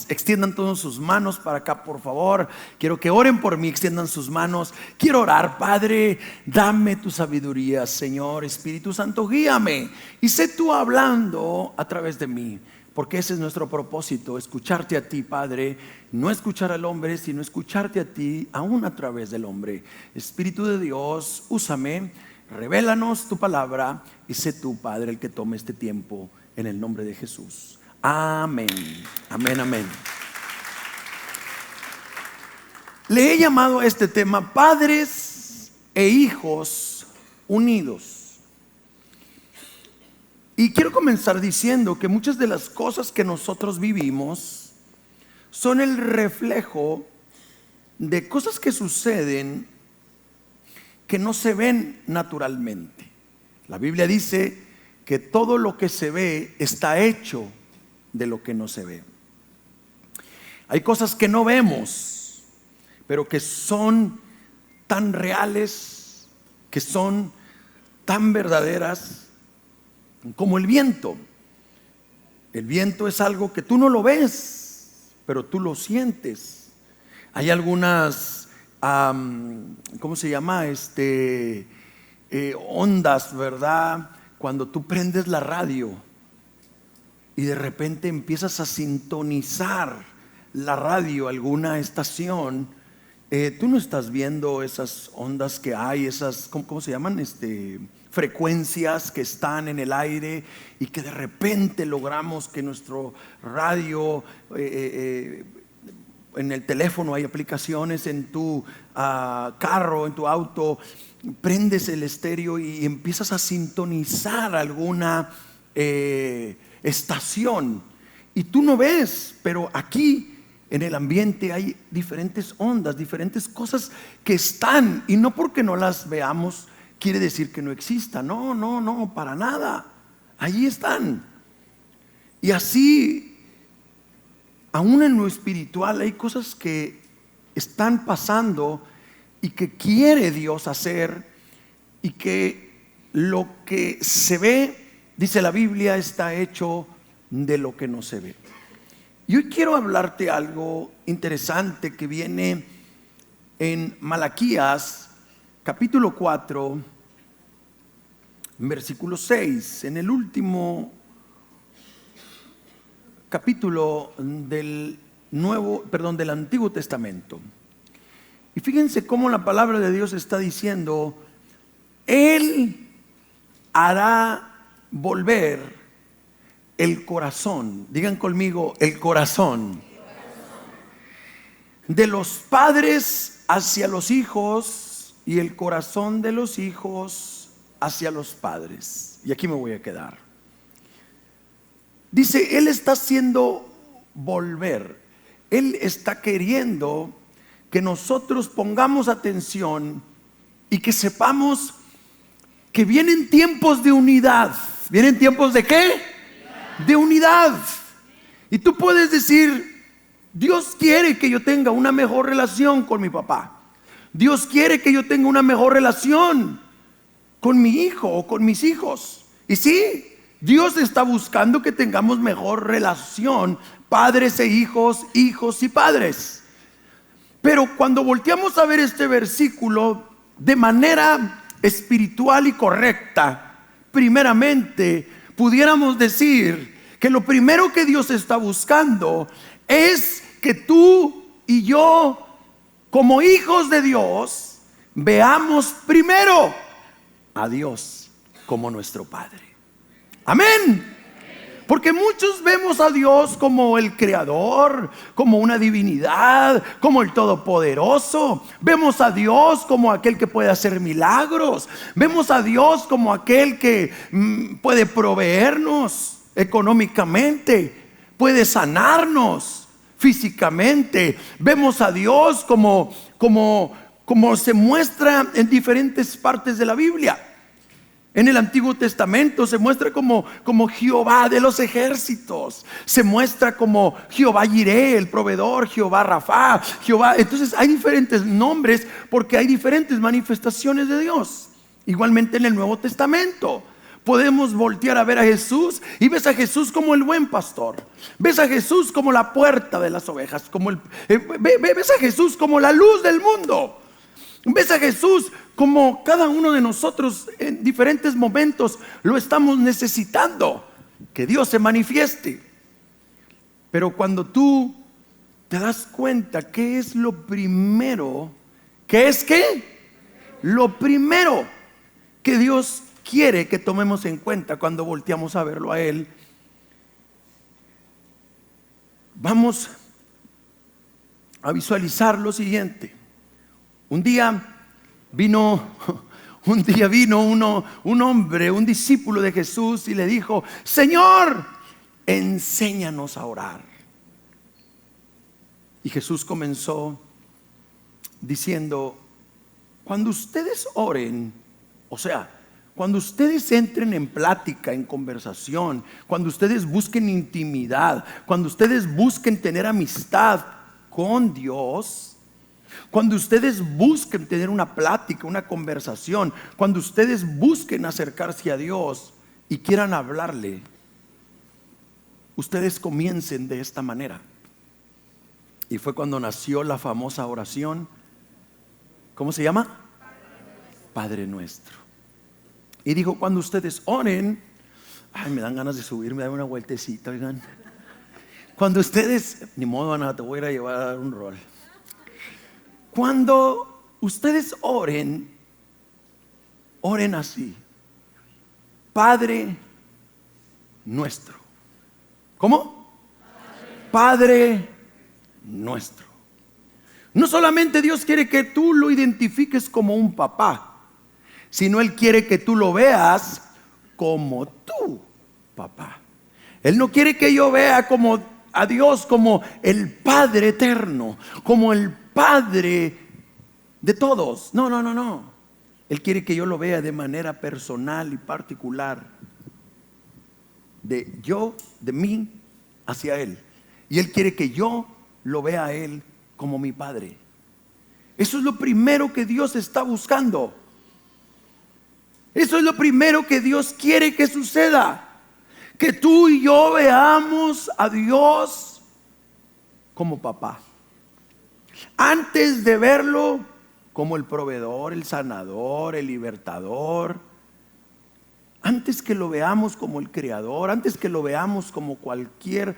Extiendan todas sus manos para acá, por favor. Quiero que oren por mí, extiendan sus manos. Quiero orar. Padre, dame tu sabiduría, Señor. Espíritu Santo, guíame y sé tú hablando a través de mí, porque ese es nuestro propósito, escucharte a ti, Padre. No escuchar al hombre, sino escucharte a ti, aún a través del hombre. Espíritu de Dios, úsame, revélanos tu palabra y sé tú, Padre, el que tome este tiempo, en el nombre de Jesús. Amén, amén, amén. Le he llamado a este tema Padres e Hijos Unidos. Y quiero comenzar diciendo que muchas de las cosas que nosotros vivimos son el reflejo de cosas que suceden que no se ven naturalmente. La Biblia dice que todo lo que se ve está hecho de lo que no se ve. Hay cosas que no vemos, pero que son tan reales, que son tan verdaderas como el viento. El viento es algo que tú no lo ves, pero tú lo sientes. Hay algunas, ¿cómo se llama? Ondas, ¿verdad? Cuando tú prendes la radio y de repente empiezas a sintonizar la radio, alguna estación, tú no estás viendo esas ondas que hay, esas, ¿cómo se llaman? Frecuencias que están en el aire, y que de repente logramos que nuestro radio, en el teléfono hay aplicaciones, en tu carro, en tu auto, prendes el estéreo y empiezas a sintonizar alguna estación, y tú no ves, pero aquí en el ambiente hay diferentes ondas, diferentes cosas que están, y no porque no las veamos quiere decir que no existan. No, para nada. Allí están. Y así, aún en lo espiritual, hay cosas que están pasando y que quiere Dios hacer, y que lo que se ve, dice la Biblia, está hecho de lo que no se ve. Y hoy quiero hablarte algo interesante que viene en Malaquías capítulo 4, versículo 6, en el último capítulo del Antiguo Testamento. Y fíjense cómo la palabra de Dios está diciendo: Él hará volver el corazón, digan conmigo, el corazón de los padres hacia los hijos, y el corazón de los hijos hacia los padres. Y aquí me voy a quedar. Dice, Él está haciendo volver. Él está queriendo que nosotros pongamos atención y que sepamos que vienen tiempos de unidad. ¿Vienen tiempos de qué? De unidad. Y tú puedes decir: Dios quiere que yo tenga una mejor relación con mi papá. Dios quiere que yo tenga una mejor relación con mi hijo o con mis hijos. Y sí, Dios está buscando que tengamos mejor relación, padres e hijos, hijos y padres. Pero cuando volteamos a ver este versículo de manera espiritual y correcta, primeramente pudiéramos decir que lo primero que Dios está buscando es que tú y yo, como hijos de Dios, veamos primero a Dios como nuestro Padre. Amén. Porque muchos vemos a Dios como el creador, como una divinidad, como el todopoderoso. Vemos a Dios como aquel que puede hacer milagros. Vemos a Dios como aquel que puede proveernos económicamente, puede sanarnos físicamente. Vemos a Dios como se muestra en diferentes partes de la Biblia. En el Antiguo Testamento se muestra como Jehová de los ejércitos. Se muestra como Jehová Jireh, el proveedor, Jehová Rafa, Jehová. Entonces hay diferentes nombres porque hay diferentes manifestaciones de Dios. Igualmente en el Nuevo Testamento, Podemos voltear a ver a Jesús y ves a Jesús como el buen pastor. Ves a Jesús como la puerta de las ovejas, ves a Jesús como la luz del mundo. Ves a Jesús como cada uno de nosotros en diferentes momentos lo estamos necesitando, que Dios se manifieste. Pero cuando tú te das cuenta que es lo primero, ¿qué es qué? Lo primero que Dios quiere que tomemos en cuenta cuando volteamos a verlo a Él. Vamos a visualizar lo siguiente. Un día vino un hombre, un discípulo de Jesús, y le dijo: Señor, enséñanos a orar. Y Jesús comenzó diciendo: cuando ustedes oren, o sea, cuando ustedes entren en plática, en conversación, cuando ustedes busquen intimidad, cuando ustedes busquen tener amistad con Dios, cuando ustedes busquen tener una plática, una conversación, cuando ustedes busquen acercarse a Dios y quieran hablarle, ustedes comiencen de esta manera. Y fue cuando nació la famosa oración. ¿Cómo se llama? Padre Nuestro. Y dijo: cuando ustedes oren, me dan ganas de subirme, dar una vueltecita, oigan. Cuando ustedes, ni modo, Ana, te voy a ir a llevar a dar un rol. Cuando ustedes oren, oren así: Padre Nuestro. ¿Cómo? Padre Nuestro. No solamente Dios quiere que tú lo identifiques como un papá, sino Él quiere que tú lo veas como tu papá. Él no quiere que yo vea como a Dios como el Padre eterno, como el Padre de todos. No. Él quiere que yo lo vea de manera personal y particular, de mí hacia Él. Y Él quiere que yo lo vea a Él como mi Padre. Eso es lo primero que Dios está buscando. Eso es lo primero que Dios quiere que suceda. Que tú y yo veamos a Dios como papá, antes de verlo como el proveedor, el sanador, el libertador. Antes que lo veamos como el creador, antes que lo veamos como cualquier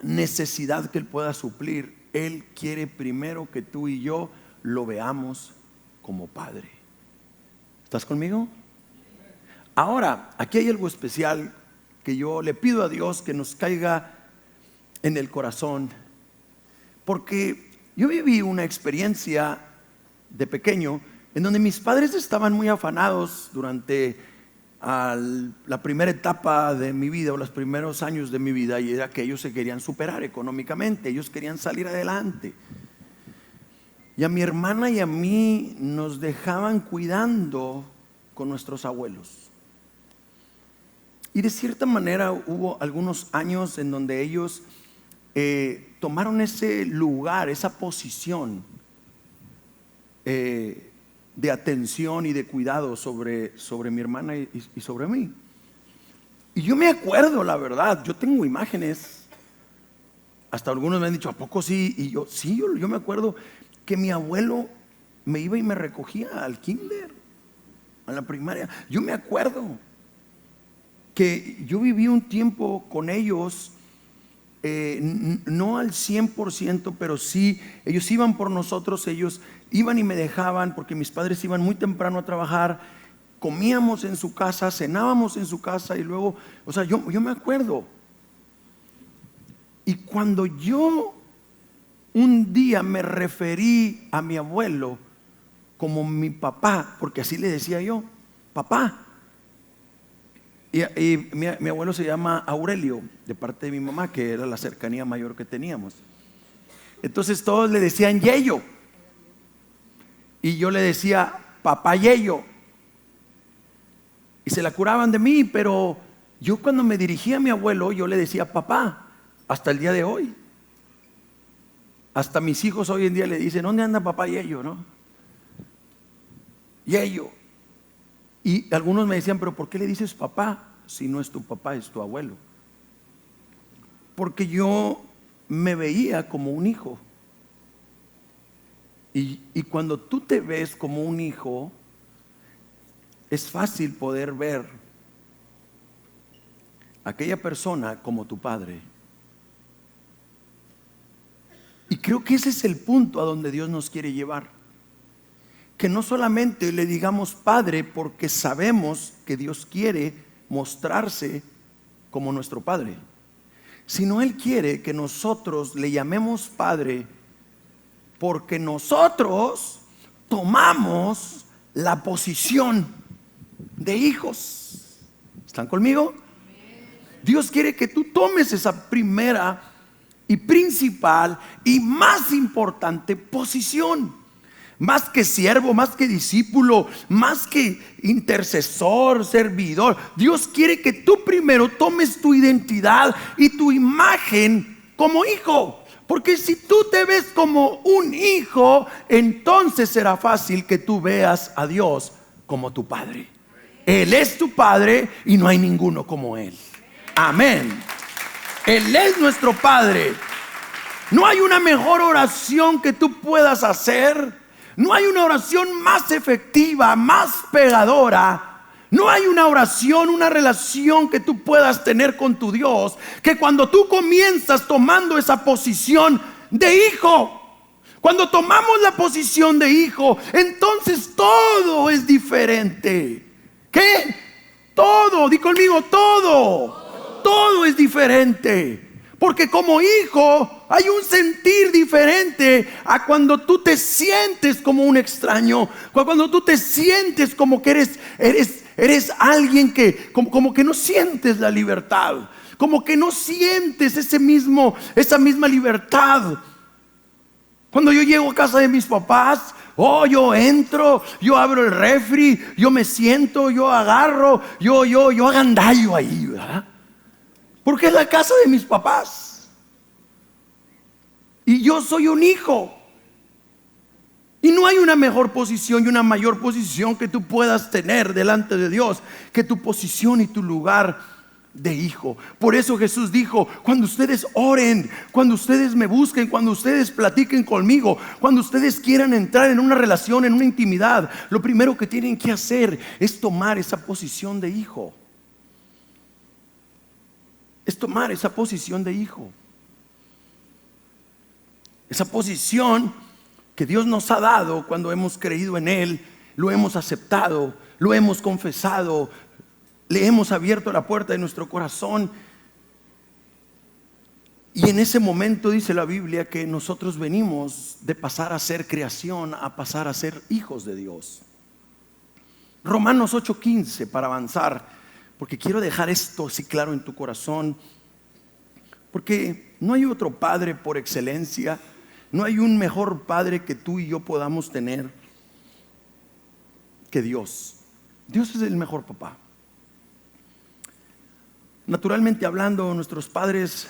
necesidad que Él pueda suplir, Él quiere primero que tú y yo lo veamos como Padre. ¿Estás conmigo? Ahora, aquí hay algo especial que yo le pido a Dios que nos caiga en el corazón, porque yo viví una experiencia de pequeño en donde mis padres estaban muy afanados durante la primera etapa de mi vida, o los primeros años de mi vida, y era que ellos se querían superar económicamente, ellos querían salir adelante. Y a mi hermana y a mí nos dejaban cuidando con nuestros abuelos. Y de cierta manera hubo algunos años en donde ellos tomaron ese lugar, esa posición de atención y de cuidado sobre mi hermana y sobre mí. Y yo me acuerdo, la verdad, yo tengo imágenes, hasta algunos me han dicho: ¿a poco sí? Y yo, sí, yo me acuerdo que mi abuelo me iba y me recogía al kinder, a la primaria. Yo me acuerdo que yo viví un tiempo con ellos, no al 100%, pero sí, ellos iban por nosotros, ellos iban y me dejaban, porque mis padres iban muy temprano a trabajar, comíamos en su casa, cenábamos en su casa, y luego, o sea, yo me acuerdo. Y cuando yo un día me referí a mi abuelo como mi papá, porque así le decía yo, papá. Y mi abuelo se llama Aurelio, de parte de mi mamá, que era la cercanía mayor que teníamos. Entonces todos le decían Yeyo, y yo le decía papá Yeyo, y se la curaban de mí. Pero yo, cuando me dirigía a mi abuelo, yo le decía papá, hasta el día de hoy. Hasta mis hijos hoy en día le dicen: ¿dónde anda papá Yeyo? ¿No? Yeyo. Y algunos me decían, pero ¿por qué le dices papá si no es tu papá, es tu abuelo? Porque yo me veía como un hijo. Y cuando tú te ves como un hijo, es fácil poder ver a aquella persona como tu padre. Y creo que ese es el punto a donde Dios nos quiere llevar. Que no solamente le digamos padre porque sabemos que Dios quiere mostrarse como nuestro padre, sino Él quiere que nosotros le llamemos padre porque nosotros tomamos la posición de hijos. ¿Están conmigo? Dios quiere que tú tomes esa primera y principal y más importante posición. Más que siervo, más que discípulo, más que intercesor, servidor. Dios quiere que tú primero tomes tu identidad y tu imagen como hijo. Porque si tú te ves como un hijo, entonces será fácil que tú veas a Dios como tu Padre. Él es tu Padre y no hay ninguno como Él. Amén. Él es nuestro Padre. No hay una mejor oración que tú puedas hacer. No hay una oración más efectiva, más pegadora. No hay una oración, una relación que tú puedas tener con tu Dios, que cuando tú comienzas tomando esa posición de hijo. Cuando tomamos la posición de hijo, entonces todo es diferente. ¿Qué? Todo, di conmigo, todo. Todo es diferente. Porque como hijo hay un sentir diferente a cuando tú te sientes como un extraño, cuando tú te sientes como que eres alguien que como que no sientes la libertad, como que no sientes esa misma libertad. Cuando yo llego a casa de mis papás, yo entro, yo abro el refri, yo me siento, yo agarro, yo agandallo ahí, ¿verdad? Porque es la casa de mis papás. Y yo soy un hijo. Y no hay una mejor posición y una mayor posición que tú puedas tener delante de Dios que tu posición y tu lugar de hijo. Por eso Jesús dijo: cuando ustedes oren, cuando ustedes me busquen, cuando ustedes platiquen conmigo, cuando ustedes quieran entrar en una relación, en una intimidad, lo primero que tienen que hacer es tomar esa posición de hijo. Es tomar esa posición de hijo. Esa posición que Dios nos ha dado cuando hemos creído en Él, lo hemos aceptado, lo hemos confesado, le hemos abierto la puerta de nuestro corazón. Y en ese momento dice la Biblia que nosotros venimos de pasar a ser creación a pasar a ser hijos de Dios. Romanos 8:15, para avanzar, porque quiero dejar esto así claro en tu corazón. Porque no hay otro padre por excelencia. No hay un mejor padre que tú y yo podamos tener que Dios. Dios es el mejor papá. Naturalmente hablando, nuestros padres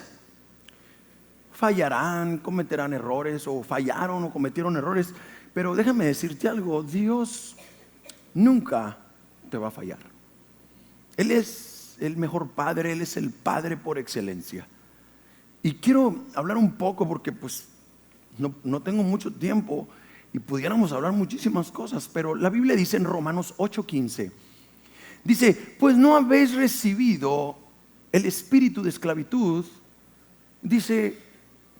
fallarán, cometerán errores, o fallaron o cometieron errores. Pero déjame decirte algo: Dios nunca te va a fallar. Él es el mejor padre, Él es el padre por excelencia. Y quiero hablar un poco porque pues no tengo mucho tiempo y pudiéramos hablar muchísimas cosas, pero la Biblia dice en Romanos 8:15, dice: pues no habéis recibido el espíritu de esclavitud, dice,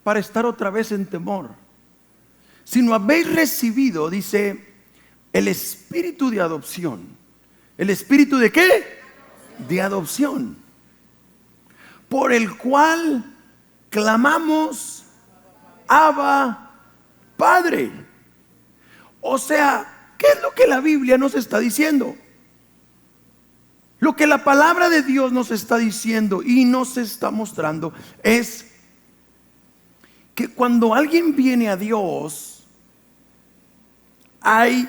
para estar otra vez en temor, sino habéis recibido, dice, el espíritu de adopción. ¿El espíritu de qué? De adopción, por el cual clamamos: Abba, Padre. O sea, ¿qué es lo que la Biblia nos está diciendo? Lo que la palabra de Dios nos está diciendo y nos está mostrando es que cuando alguien viene a Dios, hay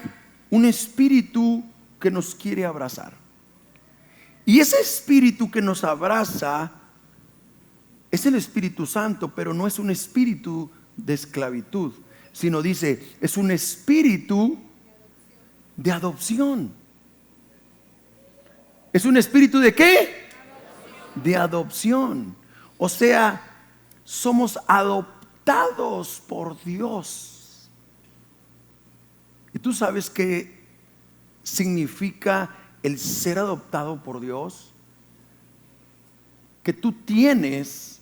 un espíritu que nos quiere abrazar. Y ese espíritu que nos abraza es el Espíritu Santo, pero no es un espíritu de esclavitud, sino dice, es un espíritu de adopción. Es un espíritu ¿de qué? De adopción. O sea, somos adoptados por Dios. ¿Y tú sabes qué significa el ser adoptado por Dios? Que tú tienes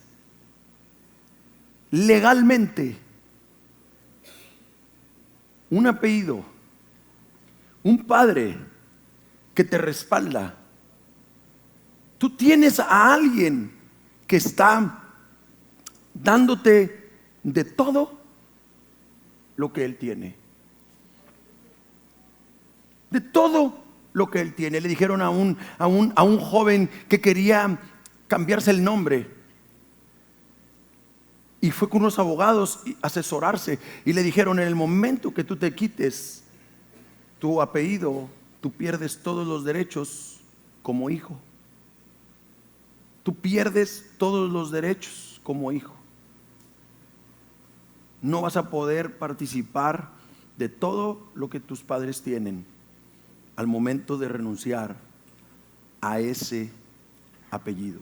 legalmente un apellido, un padre que te respalda. Tú tienes a alguien que está dándote de todo lo que él tiene. De todo lo que él tiene. Le dijeron a un joven que quería cambiarse el nombre, y fue con unos abogados a asesorarse, y le dijeron: en el momento que tú te quites tu apellido, tú pierdes todos los derechos como hijo. Tú pierdes todos los derechos como hijo. No vas a poder participar de todo lo que tus padres tienen al momento de renunciar a ese apellido.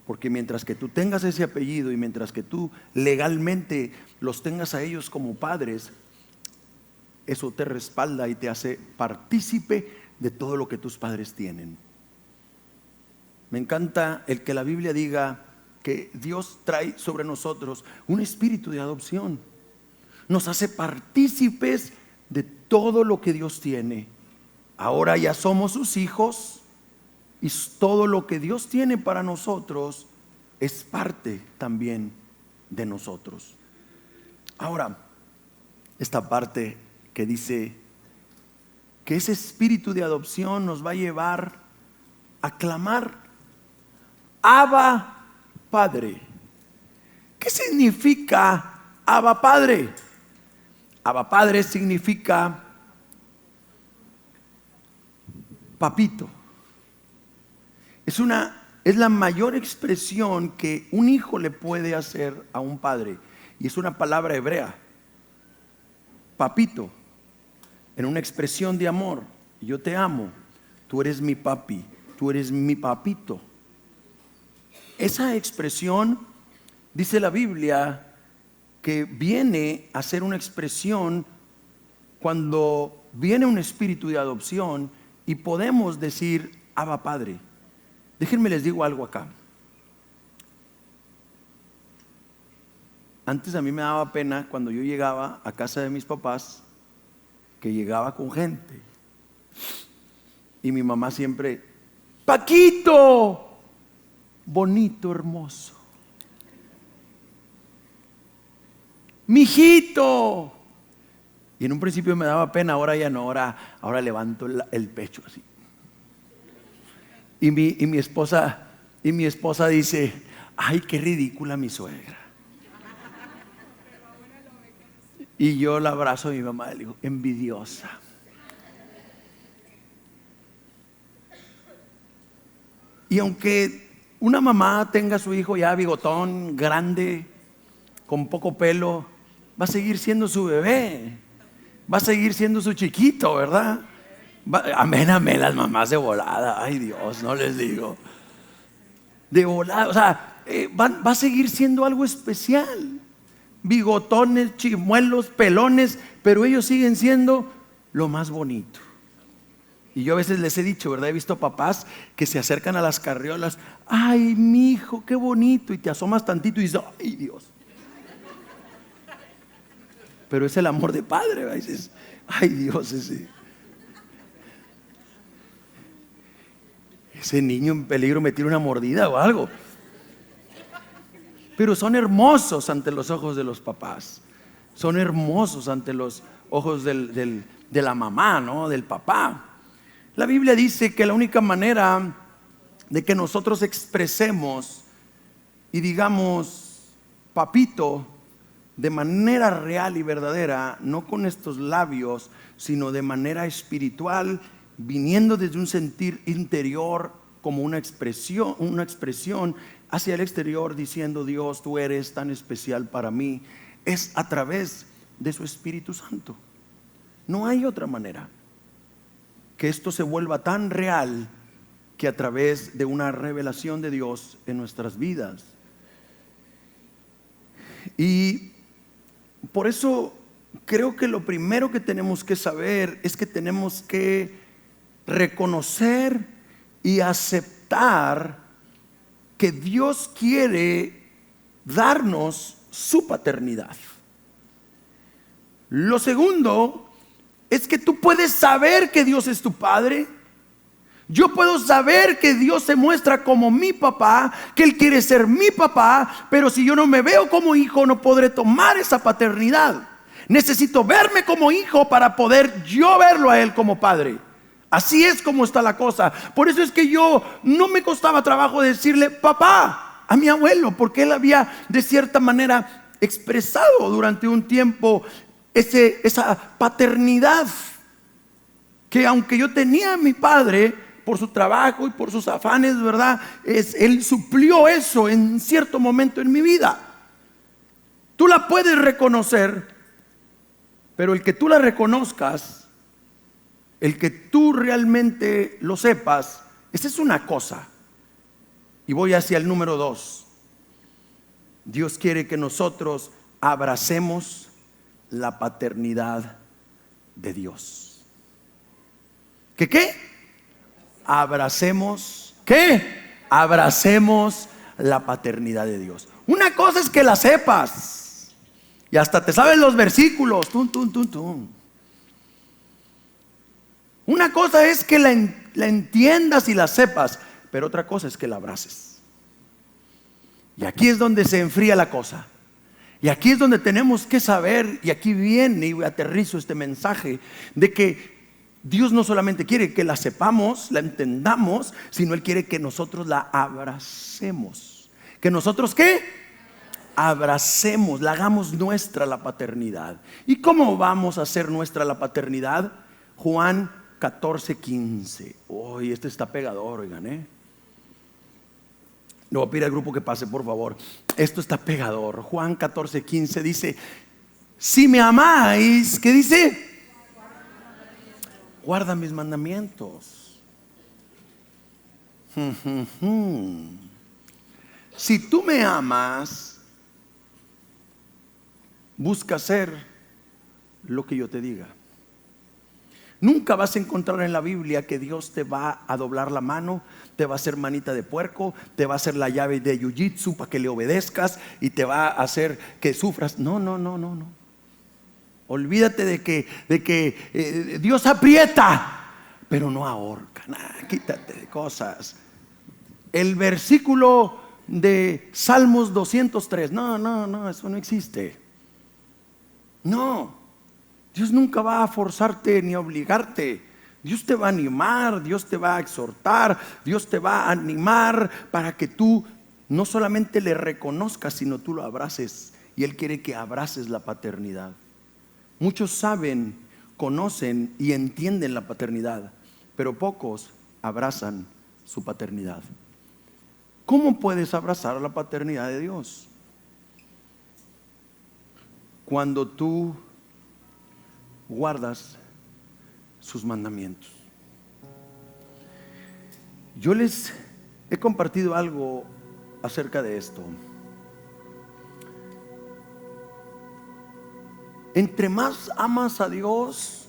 Porque mientras que tú tengas ese apellido y mientras que tú legalmente los tengas a ellos como padres, eso te respalda y te hace partícipe de todo lo que tus padres tienen. Me encanta el que la Biblia diga que Dios trae sobre nosotros un espíritu de adopción. Nos hace partícipes de todo lo que Dios tiene. Ahora ya somos sus hijos, y todo lo que Dios tiene para nosotros es parte también de nosotros. Ahora, esta parte que dice que ese espíritu de adopción nos va a llevar a clamar: Abba Padre. ¿Qué significa Abba Padre? Abba Padre significa papito. Es la mayor expresión que un hijo le puede hacer a un padre, y es una palabra hebrea, papito, en una expresión de amor. Yo te amo, tú eres mi papi, tú eres mi papito. Esa expresión, dice la Biblia, que viene a ser una expresión cuando viene un espíritu de adopción y podemos decir: Abba Padre. Déjenme les digo algo acá. Antes a mí me daba pena cuando yo llegaba a casa de mis papás, que llegaba con gente, y mi mamá siempre: Paquito, bonito, hermoso, mijito. Y en un principio me daba pena, ahora ya no, ahora levanto el pecho así. Y mi esposa dice: ay, qué ridícula mi suegra. Y yo la abrazo a mi mamá y le digo: envidiosa. Y aunque una mamá tenga a su hijo ya bigotón, grande, con poco pelo, va a seguir siendo su bebé, va a seguir siendo su chiquito, ¿verdad? Amén, amén, las mamás de volada. Ay, Dios, no les digo. De volada, o sea, va a seguir siendo algo especial. Bigotones, chimuelos, pelones, pero ellos siguen siendo lo más bonito. Y yo a veces les he dicho, ¿verdad? He visto papás que se acercan a las carriolas: ay, mi hijo, qué bonito. Y te asomas tantito y dices: ay, Dios. Pero es el amor de padre, ¿verdad? Y dices: ay, Dios, ese niño en peligro me tira una mordida o algo. Pero son hermosos ante los ojos de los papás. Son hermosos ante los ojos de la mamá, ¿no? Del papá. La Biblia dice que la única manera de que nosotros expresemos y digamos papito de manera real y verdadera, no con estos labios, sino de manera espiritual, viniendo desde un sentir interior, como una expresión hacia el exterior, diciendo: Dios, tú eres tan especial para mí, es a través de su Espíritu Santo. No hay otra manera que esto se vuelva tan real que a través de una revelación de Dios en nuestras vidas. Y por eso creo que lo primero que tenemos que saber es que tenemos que reconocer y aceptar que Dios quiere darnos su paternidad. Lo segundo es que tú puedes saber que Dios es tu Padre. Yo puedo saber que Dios se muestra como mi papá, que Él quiere ser mi papá, pero si yo no me veo como hijo, no podré tomar esa paternidad. Necesito verme como hijo para poder yo verlo a Él como padre. Así es como está la cosa. Por eso es que yo no me costaba trabajo decirle papá a mi abuelo, porque él había de cierta manera expresado durante un tiempo esa paternidad, que aunque yo tenía a mi padre por su trabajo y por sus afanes, ¿verdad? Él suplió eso en cierto momento en mi vida. Tú la puedes reconocer, pero el que tú la reconozcas, el que tú realmente lo sepas, esa es una cosa. Y voy hacia el número 2. Dios quiere que nosotros abracemos la paternidad de Dios. ¿Qué? Abracemos, ¿qué? Abracemos la paternidad de Dios. Una cosa es que la sepas y hasta te sabes los versículos. Una cosa es que la entiendas y la sepas, pero otra cosa es que la abraces. Y aquí es donde se enfría la cosa. Y aquí es donde tenemos que saber, y aquí viene y aterrizo este mensaje, de que Dios no solamente quiere que la sepamos, la entendamos, sino Él quiere que nosotros la abracemos. ¿Que nosotros qué? Abracemos, la hagamos nuestra la paternidad. ¿Y cómo vamos a hacer nuestra la paternidad? Juan 14:15. Uy, este está pegador, oigan, Le voy a pedir al grupo que pase, por favor. Esto está pegador. Juan 14:15 dice: si me amáis, ¿qué dice? Guarda mis mandamientos. Si tú me amas, busca hacer lo que yo te diga. Nunca vas a encontrar en la Biblia que Dios te va a doblar la mano, te va a hacer manita de puerco, te va a hacer la llave de jiu-jitsu para que le obedezcas y te va a hacer que sufras. No. Olvídate de que Dios aprieta, pero no ahorca. Quítate de cosas. El versículo de Salmos 203, no, eso no existe. No, Dios nunca va a forzarte ni a obligarte. Dios te va a animar, Dios te va a exhortar, Dios te va a animar para que tú no solamente le reconozcas, sino tú lo abraces. Y Él quiere que abraces la paternidad. Muchos saben, conocen y entienden la paternidad, pero pocos abrazan su paternidad. ¿Cómo puedes abrazar la paternidad de Dios? Cuando tú guardas sus mandamientos. Yo les he compartido algo acerca de esto. Entre más amas a Dios,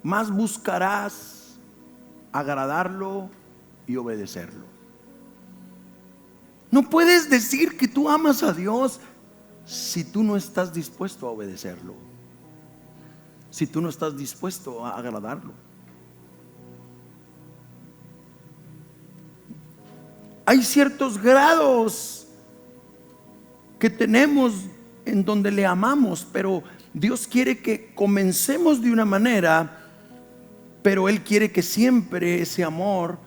más buscarás agradarlo y obedecerlo. No puedes decir que tú amas a Dios si tú no estás dispuesto a obedecerlo, si tú no estás dispuesto a agradarlo. Hay ciertos grados que tenemos en donde le amamos, pero Dios quiere que comencemos de una manera, pero Él quiere que siempre ese amor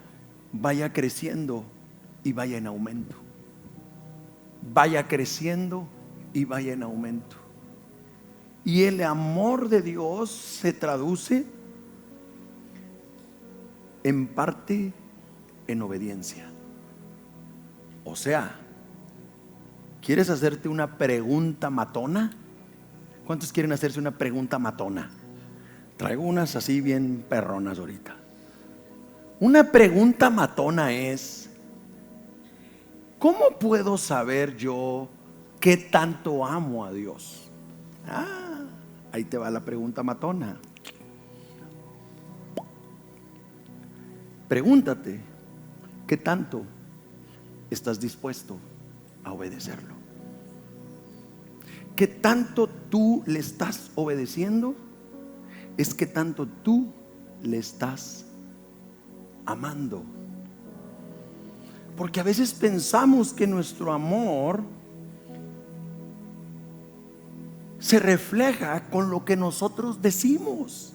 vaya creciendo y vaya en aumento. Vaya creciendo y vaya en aumento. Y el amor de Dios se traduce en parte en obediencia. O sea, ¿quieres hacerte una pregunta matona? ¿Cuántos quieren hacerse una pregunta matona? Traigo unas así bien perronas ahorita. Una pregunta matona es: ¿cómo puedo saber yo qué tanto amo a Dios? Ahí te va la pregunta matona. Pregúntate, ¿qué tanto estás dispuesto a obedecerlo? ¿Qué tanto tú le estás obedeciendo? Es que tanto tú le estás amando. Porque a veces pensamos que nuestro amor se refleja con lo que nosotros decimos,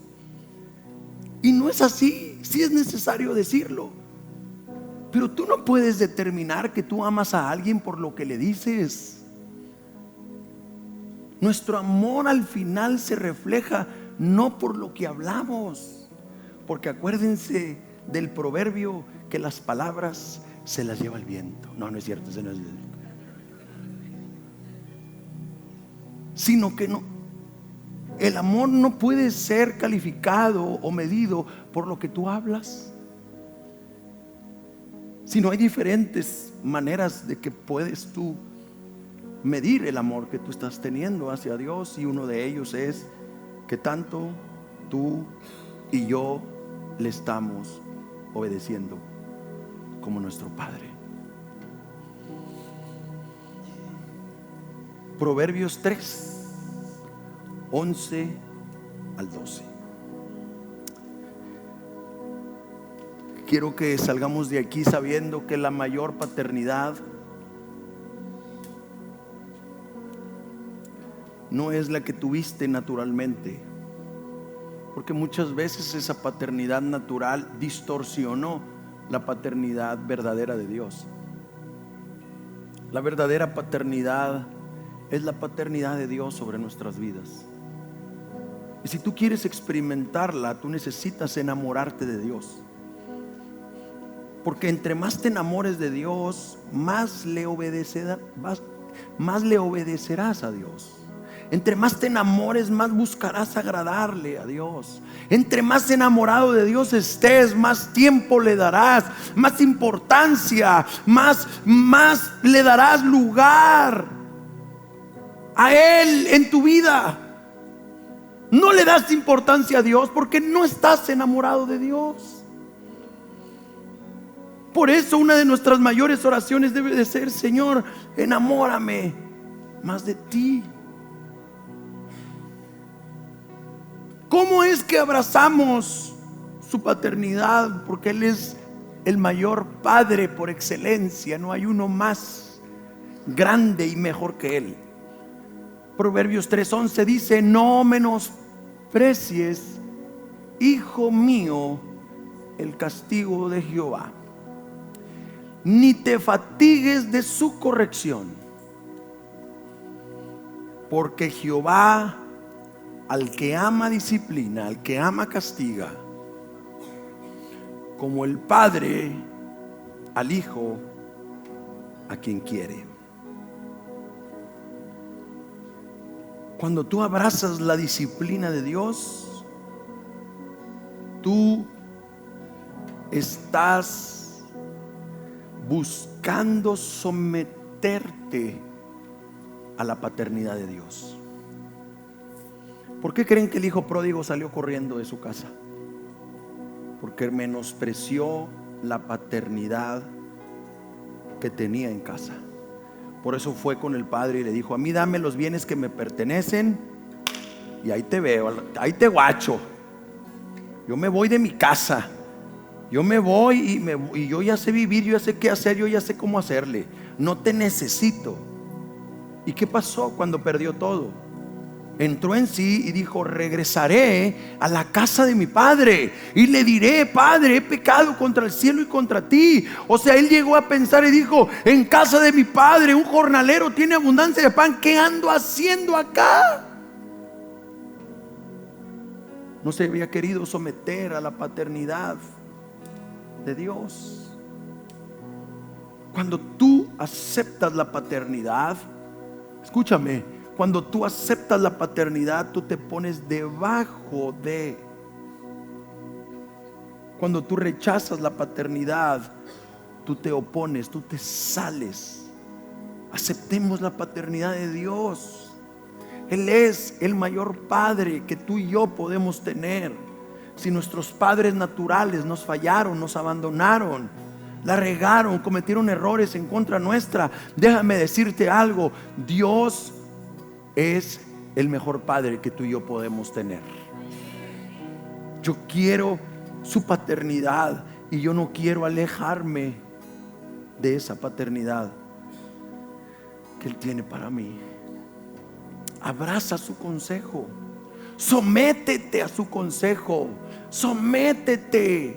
y no es así. Sí es necesario decirlo, pero tú no puedes determinar que tú amas a alguien por lo que le dices. Nuestro amor al final se refleja no por lo que hablamos, porque acuérdense del proverbio que las palabras se las lleva el viento. No, no es cierto, ese no es. Sino que no, el amor no puede ser calificado o medido por lo que tú hablas, sino hay diferentes maneras de que puedes tú medir el amor que tú estás teniendo hacia Dios, y uno de ellos es que tanto tú y yo le estamos obedeciendo como nuestro Padre. Proverbios 3, 11 al 12. Quiero que salgamos de aquí sabiendo que la mayor paternidad no es la que tuviste naturalmente, porque muchas veces esa paternidad natural distorsionó la paternidad verdadera de Dios. La verdadera paternidad es la paternidad de Dios sobre nuestras vidas. Y si tú quieres experimentarla, tú necesitas enamorarte de Dios. Porque entre más te enamores de Dios, más le obedecerás a Dios. Entre más te enamores, más buscarás agradarle a Dios. Entre más enamorado de Dios estés, más tiempo le darás, más importancia, más le darás lugar a Él en tu vida. No le das importancia a Dios porque no estás enamorado de Dios. Por eso una de nuestras mayores oraciones debe de ser: Señor, enamórame más de ti. ¿Cómo es que abrazamos su paternidad? Porque Él es el mayor Padre por excelencia. No hay uno más grande y mejor que Él. Proverbios 3:11 dice: no menosprecies, hijo mío, el castigo de Jehová, ni te fatigues de su corrección, porque Jehová al que ama disciplina, al que ama castiga, como el Padre al Hijo a quien quiere. Cuando tú abrazas la disciplina de Dios, tú estás buscando someterte a la paternidad de Dios. ¿Por qué creen que el hijo pródigo salió corriendo de su casa? Porque menospreció la paternidad que tenía en casa. Por eso fue con el padre y le dijo: a mí dame los bienes que me pertenecen, y ahí te veo, ahí te guacho. Yo me voy de mi casa, yo me voy y yo ya sé vivir, yo ya sé qué hacer, yo ya sé cómo hacerle. No te necesito. ¿Y qué pasó cuando perdió todo? Entró en sí y dijo: regresaré a la casa de mi padre y le diré: Padre, he pecado contra el cielo y contra ti. O sea, él llegó a pensar y dijo: en casa de mi padre un jornalero tiene abundancia de pan, ¿qué ando haciendo acá? No se había querido someter a la paternidad de Dios. Cuando tú aceptas la paternidad, escúchame, cuando tú aceptas la paternidad, tú te pones debajo de Cuando tú rechazas la paternidad, tú te opones, tú te sales. Aceptemos la paternidad de Dios. Él es el mayor padre que tú y yo podemos tener. Si nuestros padres naturales nos fallaron, nos abandonaron, la regaron, cometieron errores en contra nuestra, déjame decirte algo: Dios es el mejor padre que tú y yo podemos tener. Yo quiero su paternidad y yo no quiero alejarme de esa paternidad que Él tiene para mí. Abraza su consejo, sométete a su consejo, sométete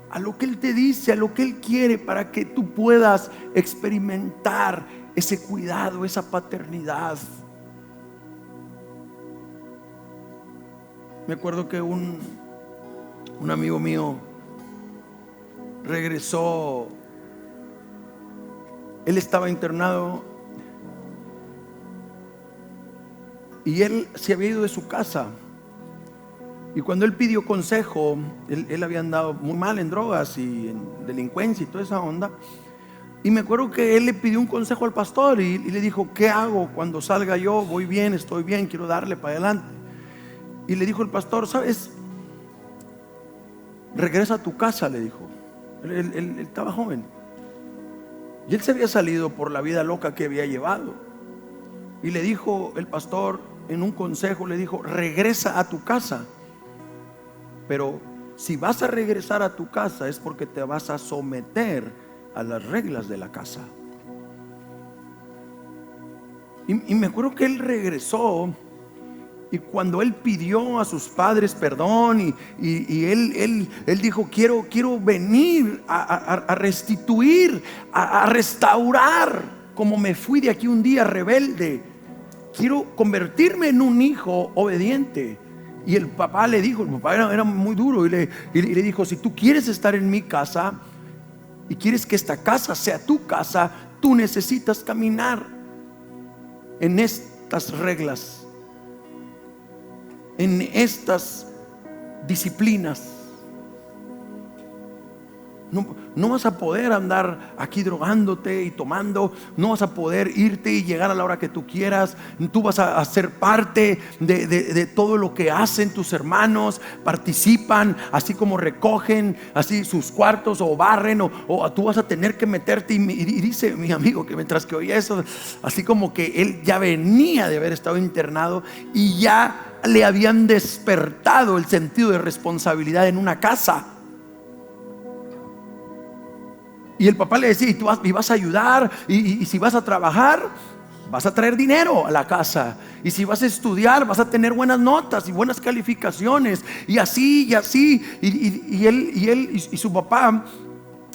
a lo que Él te dice, a lo que Él quiere, para que tú puedas experimentar ese cuidado, esa paternidad. Me acuerdo que un amigo mío regresó. Él estaba internado y él se había ido de su casa. Y cuando él pidió consejo, él había andado muy mal en drogas y en delincuencia y toda esa onda. Y me acuerdo que él le pidió un consejo al pastor y le dijo: ¿qué hago cuando salga yo? Voy bien, estoy bien, quiero darle para adelante. Y le dijo el pastor: ¿sabes? Regresa a tu casa, le dijo. Él estaba joven y él se había salido por la vida loca que había llevado. Y le dijo el pastor, en un consejo, le dijo: regresa a tu casa. Pero si vas a regresar a tu casa es porque te vas a someter a las reglas de la casa. Y me acuerdo que él regresó. Y cuando él pidió a sus padres perdón y él dijo: quiero venir a restituir, a restaurar, como me fui de aquí un día rebelde, quiero convertirme en un hijo obediente. Y el papá le dijo, el papá era muy duro, y le dijo: si tú quieres estar en mi casa y quieres que esta casa sea tu casa, tú necesitas caminar en estas reglas, en estas disciplinas. No vas a poder andar aquí drogándote y tomando. No vas a poder irte y llegar a la hora que tú quieras. Tú vas a ser parte de todo lo que hacen tus hermanos. Participan, así como recogen así sus cuartos o barren, o tú vas a tener que meterte. Y dice mi amigo que mientras que oía eso, así como que él ya venía de haber estado internado y ya le habían despertado el sentido de responsabilidad en una casa. Y el papá le decía: y vas a ayudar, y si vas a trabajar, vas a traer dinero a la casa, y si vas a estudiar, vas a tener buenas notas y buenas calificaciones, y así y así. Y él y su papá,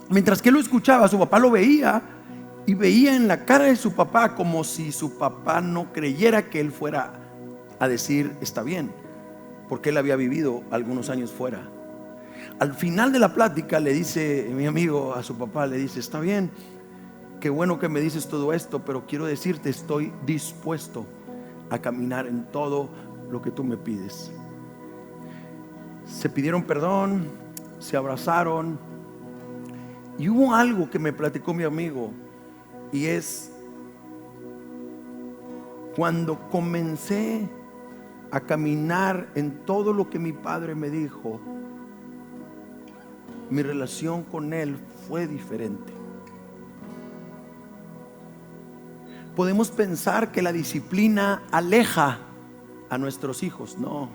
mientras que él lo escuchaba, su papá lo veía, y veía en la cara de su papá como si su papá no creyera que él fuera a decir: está bien, porque él había vivido algunos años fuera. Al final de la plática le dice mi amigo a su papá, le dice: está bien, qué bueno que me dices todo esto, pero quiero decirte, estoy dispuesto a caminar en todo lo que tú me pides. Se pidieron perdón, se abrazaron, y hubo algo que me platicó mi amigo, y es: cuando comencé a caminar en todo lo que mi padre me dijo, mi relación con él fue diferente. Podemos pensar que la disciplina aleja a nuestros hijos. No.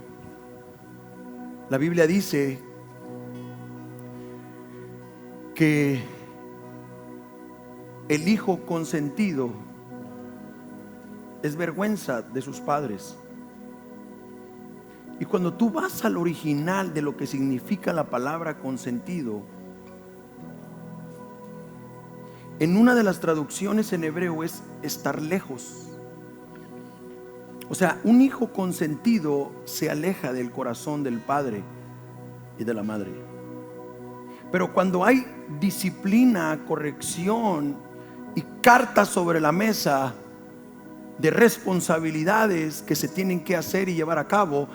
La Biblia dice que el hijo consentido es vergüenza de sus padres. Y cuando tú vas al original de lo que significa la palabra consentido, en una de las traducciones en hebreo es estar lejos. O sea, un hijo consentido se aleja del corazón del padre y de la madre. Pero cuando hay disciplina, corrección y cartas sobre la mesa de responsabilidades que se tienen que hacer y llevar a cabo,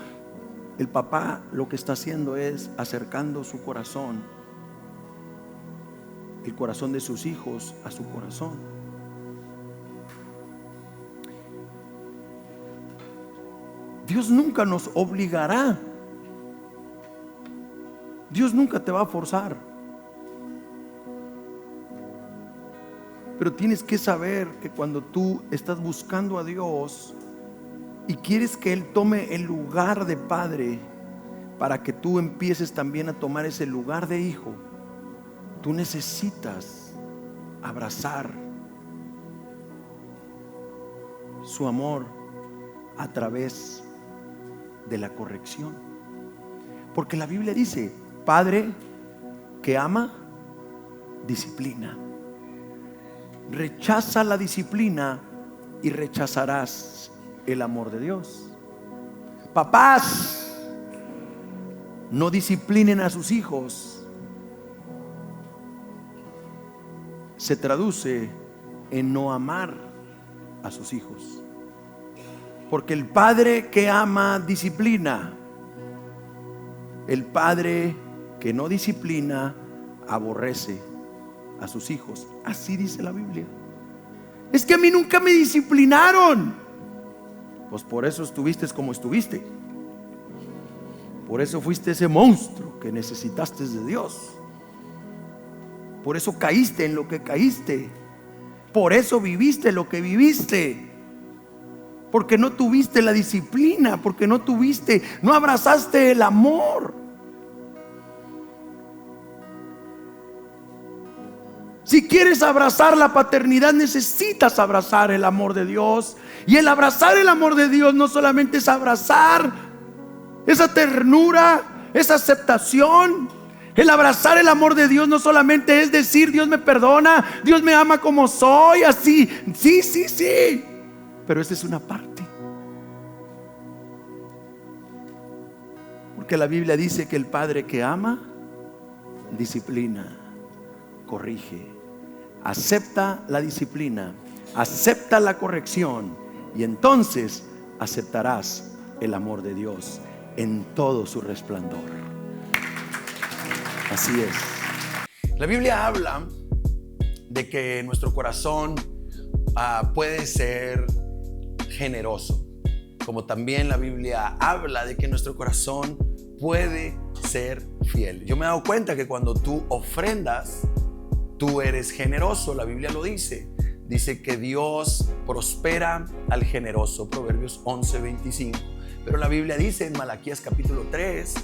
El papá lo que está haciendo es acercando su corazón, el corazón de sus hijos a su corazón. Dios nunca nos obligará. Dios nunca te va a forzar. Pero tienes que saber que cuando tú estás buscando a Dios y quieres que Él tome el lugar de padre, para que tú empieces también a tomar ese lugar de hijo, tú necesitas abrazar su amor a través de la corrección. Porque la Biblia dice: padre que ama, disciplina. Rechaza la disciplina y rechazarás el amor de Dios. Papás, no disciplinen a sus hijos. Se traduce en no amar a sus hijos. Porque el padre que ama, disciplina. El padre que no disciplina, aborrece a sus hijos. Así dice la Biblia. Es que a mí nunca me disciplinaron. Pues por eso estuviste como estuviste. Por eso fuiste ese monstruo que necesitaste de Dios. Por eso caíste en lo que caíste. Por eso viviste lo que viviste. Porque no tuviste la disciplina, porque no abrazaste el amor. Si quieres abrazar la paternidad, necesitas abrazar el amor de Dios. Y el abrazar el amor de Dios no solamente es abrazar esa ternura, esa aceptación. El abrazar el amor de Dios no solamente es decir: Dios me perdona, Dios me ama como soy, así. Sí. Pero esa es una parte. Porque la Biblia dice que el padre que ama, disciplina, corrige, acepta la disciplina, acepta la corrección, y entonces aceptarás el amor de Dios en todo su resplandor. Así es. La Biblia habla de que nuestro corazón puede ser generoso, como también la Biblia habla de que nuestro corazón puede ser fiel. Yo me he dado cuenta que cuando tú ofrendas, tú eres generoso. La Biblia lo dice. Dice que Dios prospera al generoso, Proverbios 11:25. Pero la Biblia dice en Malaquías capítulo 3,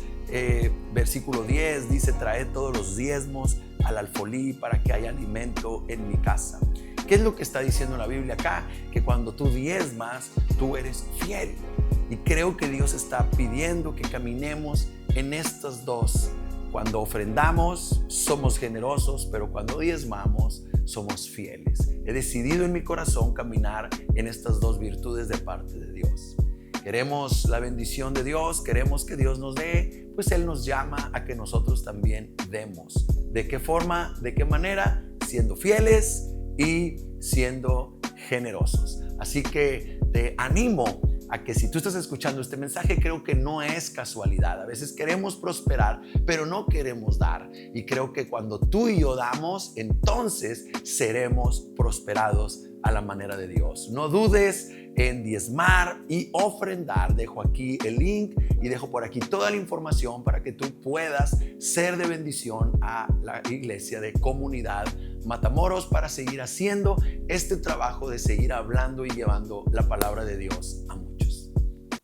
versículo 10, dice: traed todos los diezmos al alfolí para que haya alimento en mi casa. ¿Qué es lo que está diciendo la Biblia acá? Que cuando tú diezmas, tú eres fiel. Y creo que Dios está pidiendo que caminemos en estas dos. Cuando ofrendamos, somos generosos, pero cuando diezmamos, somos fieles. He decidido en mi corazón caminar en estas dos virtudes de parte de Dios. Queremos la bendición de Dios, queremos que Dios nos dé, pues Él nos llama a que nosotros también demos. ¿De qué forma? ¿De qué manera? Siendo fieles y siendo generosos. Así que te animo a que si tú estás escuchando este mensaje, creo que no es casualidad. A veces queremos prosperar, pero no queremos dar. Y creo que cuando tú y yo damos, entonces seremos prosperados a la manera de Dios. No dudes en diezmar y ofrendar. Dejo aquí el link y dejo por aquí toda la información para que tú puedas ser de bendición a la iglesia de Comunidad Matamoros, para seguir haciendo este trabajo de seguir hablando y llevando la palabra de Dios a muchos.